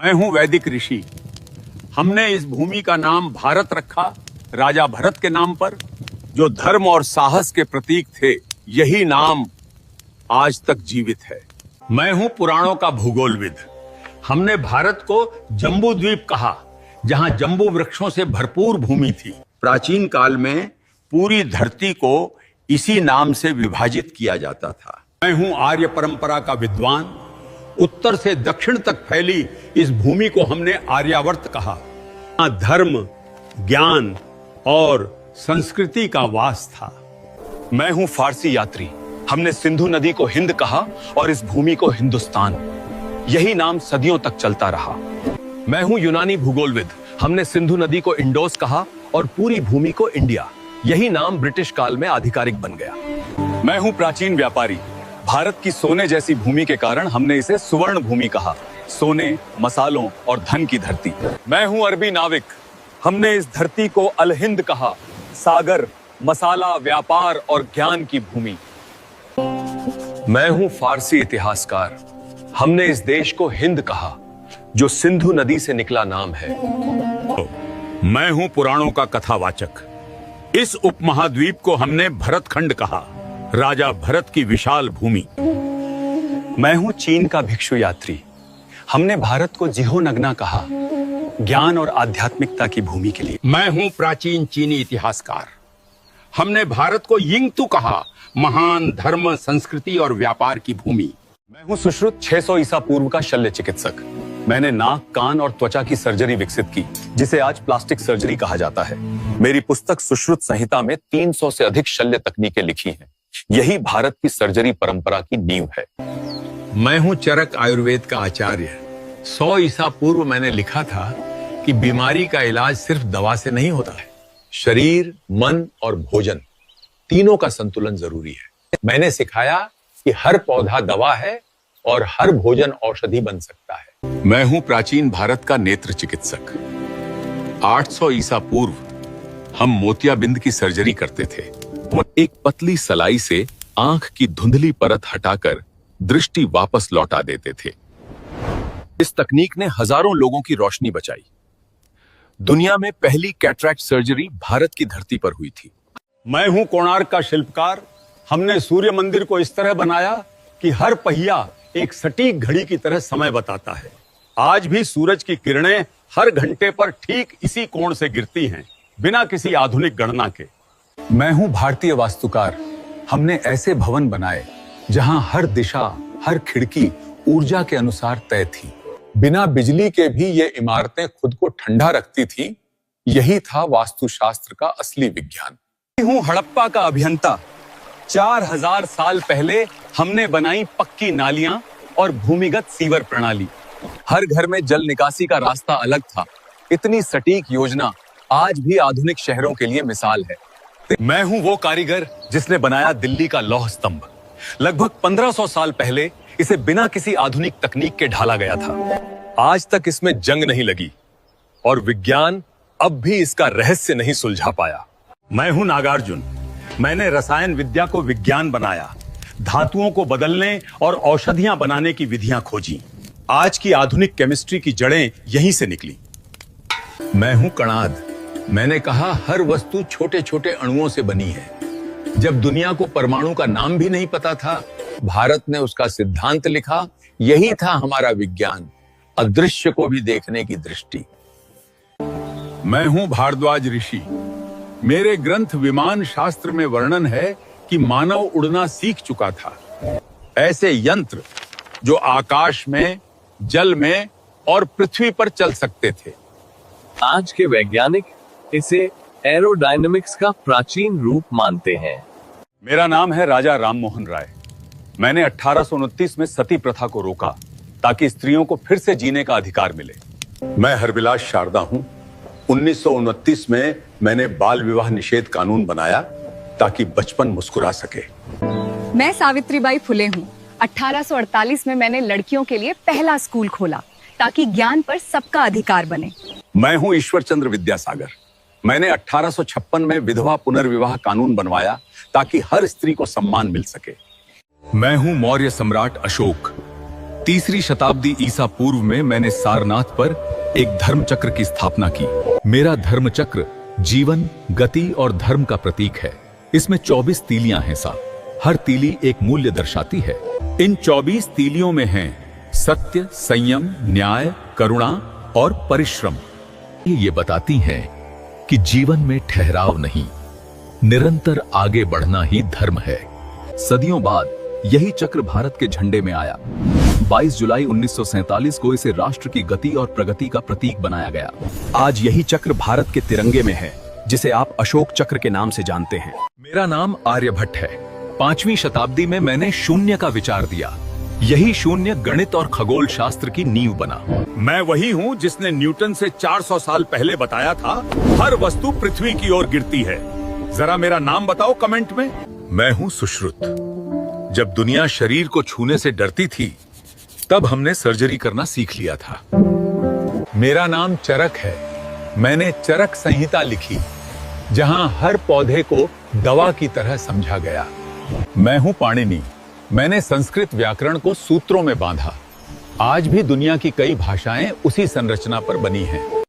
मैं हूं वैदिक ऋषि। हमने इस भूमि का नाम भारत रखा राजा भरत के नाम पर, जो धर्म और साहस के प्रतीक थे। यही नाम आज तक जीवित है। मैं हूं पुराणों का भूगोलविद। हमने भारत को जम्बू द्वीप कहा, जहां जम्बू वृक्षों से भरपूर भूमि थी। प्राचीन काल में पूरी धरती को इसी नाम से विभाजित किया जाता था। मैं हूं आर्य परंपरा का विद्वान। उत्तर से दक्षिण तक फैली इस भूमि को हमने आर्यावर्त कहा। यहाँ धर्म, ज्ञान और संस्कृति का वास था। मैं हूं फारसी यात्री। हमने सिंधु नदी को हिंद कहा और इस भूमि को हिंदुस्तान। यही नाम सदियों तक चलता रहा। मैं हूं यूनानी भूगोलविद। हमने सिंधु नदी को इंडोस कहा और पूरी भूमि को इंडिया। यही नाम ब्रिटिश काल में आधिकारिक बन गया। मैं हूं प्राचीन व्यापारी। भारत की सोने जैसी भूमि के कारण हमने इसे सुवर्ण भूमि कहा। सोने, मसालों और धन की धरती। मैं हूं अरबी नाविक। हमने इस धरती को अल हिंद कहा। सागर, मसाला, व्यापार और ज्ञान की भूमि। मैं हूं फारसी इतिहासकार। हमने इस देश को हिंद कहा, जो सिंधु नदी से निकला नाम है। मैं हूं पुराणों का कथावाचक। इस उपमहाद्वीप को हमने भरतखंड कहा, राजा भरत की विशाल भूमि। मैं हूं चीन का भिक्षु यात्री। हमने भारत को जिहोनगना कहा, ज्ञान और आध्यात्मिकता की भूमि के लिए। मैं हूं प्राचीन चीनी इतिहासकार। हमने भारत को यिंगतू कहा, महान धर्म, संस्कृति और व्यापार की भूमि। मैं हूं सुश्रुत 600 ईसा पूर्व का शल्य चिकित्सक। मैंने नाक, कान और त्वचा की सर्जरी विकसित की, जिसे आज प्लास्टिक सर्जरी कहा जाता है। मेरी पुस्तक सुश्रुत संहिता में 300 से अधिक शल्य तकनीकें लिखी हैं। यही भारत की सर्जरी परंपरा की नींव है। मैं हूं चरक आयुर्वेद का आचार्य। 100 ईसा पूर्व मैंने लिखा था कि बीमारी का इलाज सिर्फ दवा से नहीं होता है। शरीर, मन और भोजन, तीनों का संतुलन जरूरी है। मैंने सिखाया कि हर पौधा दवा है और हर भोजन औषधि बन सकता है। मैं हूं प्राचीन भारत का नेत्र चिकित्सक। 800 ईसा पूर्व हम मोतियाबिंद की सर्जरी करते थे। एक पतली सलाई से आंख की धुंधली परत हटाकर दृष्टि वापस लौटा देते थे। इस तकनीक ने हजारों लोगों की रोशनी बचाई। दुनिया में पहली कैटरैक्ट सर्जरी भारत की धरती पर हुई थी। मैं हूं कोणार्क का शिल्पकार। हमने सूर्य मंदिर को इस तरह बनाया कि हर पहिया एक सटीक घड़ी की तरह समय बताता है। आज भी सूरज की किरणें हर घंटे पर ठीक इसी कोण से गिरती हैं, बिना किसी आधुनिक गणना के। मैं हूं भारतीय वास्तुकार। हमने ऐसे भवन बनाए जहां हर दिशा, हर खिड़की ऊर्जा के अनुसार तय थी। बिना बिजली के भी ये इमारतें खुद को ठंडा रखती थी। यही था वास्तुशास्त्र का असली विज्ञान। मैं हूं हड़प्पा का अभियंता। 4000 साल पहले हमने बनाई पक्की नालियां और भूमिगत सीवर प्रणाली। हर घर में जल निकासी का रास्ता अलग था। इतनी सटीक योजना आज भी आधुनिक शहरों के लिए मिसाल है। मैं हूं वो कारीगर जिसने बनाया दिल्ली का लौह स्तंभ। लगभग 1500 साल पहले इसे बिना किसी आधुनिक तकनीक के ढाला गया था। आज तक इसमें जंग नहीं लगी और विज्ञान अब भी इसका रहस्य नहीं सुलझा पाया। मैं हूं नागार्जुन। मैंने रसायन विद्या को विज्ञान बनाया, धातुओं को बदलने और औषधियां बनाने की विधियां खोजी। आज की आधुनिक केमिस्ट्री की जड़ें यहीं से निकली। मैं हूं कणाद। मैंने कहा हर वस्तु छोटे छोटे अणुओं से बनी है। जब दुनिया को परमाणु का नाम भी नहीं पता था, भारत ने उसका सिद्धांत लिखा। यही था हमारा विज्ञान, अदृश्य को भी देखने की दृष्टि। मैं हूं भारद्वाज ऋषि। मेरे ग्रंथ विमान शास्त्र में वर्णन है कि मानव उड़ना सीख चुका था। ऐसे यंत्र जो आकाश में, जल में और पृथ्वी पर चल सकते थे। आज के वैज्ञानिक इसे एरोडायनामिक्स का प्राचीन रूप मानते हैं। मेरा नाम है राजा राममोहन राय। मैंने 1829 में सती प्रथा को रोका ताकि स्त्रियों को फिर से जीने का अधिकार मिले। मैं हरविलास शारदा हूं। 1929 में मैंने बाल विवाह निषेध कानून बनाया ताकि बचपन मुस्कुरा सके। मैं सावित्रीबाई फुले हूँ। 1848 में मैंने लड़कियों के लिए पहला स्कूल खोला ताकि ज्ञान पर सबका अधिकार बने। मैं हूं ईश्वर चंद्र विद्यासागर। मैंने 1856 में विधवा पुनर्विवाह कानून बनवाया ताकि हर स्त्री को सम्मान मिल सके। मैं हूं मौर्य सम्राट अशोक। 3री शताब्दी ईसा पूर्व में मैंने सारनाथ पर एक धर्म चक्र की स्थापना की। मेरा धर्म चक्र जीवन, गति और धर्म का प्रतीक है। इसमें 24 तीलियां हैं साहब। हर तीली एक मूल्य दर्शाती है। इन 24 तीलियों में हैं सत्य, संयम, न्याय, करुणा और परिश्रम। ये बताती हैं कि जीवन में ठहराव नहीं, निरंतर आगे बढ़ना ही धर्म है। सदियों बाद यही चक्र भारत के झंडे में आया। 22 जुलाई 1947 को इसे राष्ट्र की गति और प्रगति का प्रतीक बनाया गया। आज यही चक्र भारत के तिरंगे में है, जिसे आप अशोक चक्र के नाम से जानते हैं। मेरा नाम आर्यभट्ट है। 5वीं शताब्दी में मैंने शून्य का विचार दिया। यही शून्य गणित और खगोल शास्त्र की नींव बना। मैं वही हूँ जिसने न्यूटन से 400 साल पहले बताया था हर वस्तु पृथ्वी की ओर गिरती है। जरा मेरा नाम बताओ कमेंट में। मैं हूं सुश्रुत। जब दुनिया शरीर को छूने से डरती थी, तब हमने सर्जरी करना सीख लिया था। मेरा नाम चरक है। मैंने चरक संहिता लिखी, जहां हर पौधे को दवा की तरह समझा गया। मैं हूं पाणिनि। मैंने संस्कृत व्याकरण को सूत्रों में बांधा। आज भी दुनिया की कई भाषाएं उसी संरचना पर बनी हैं।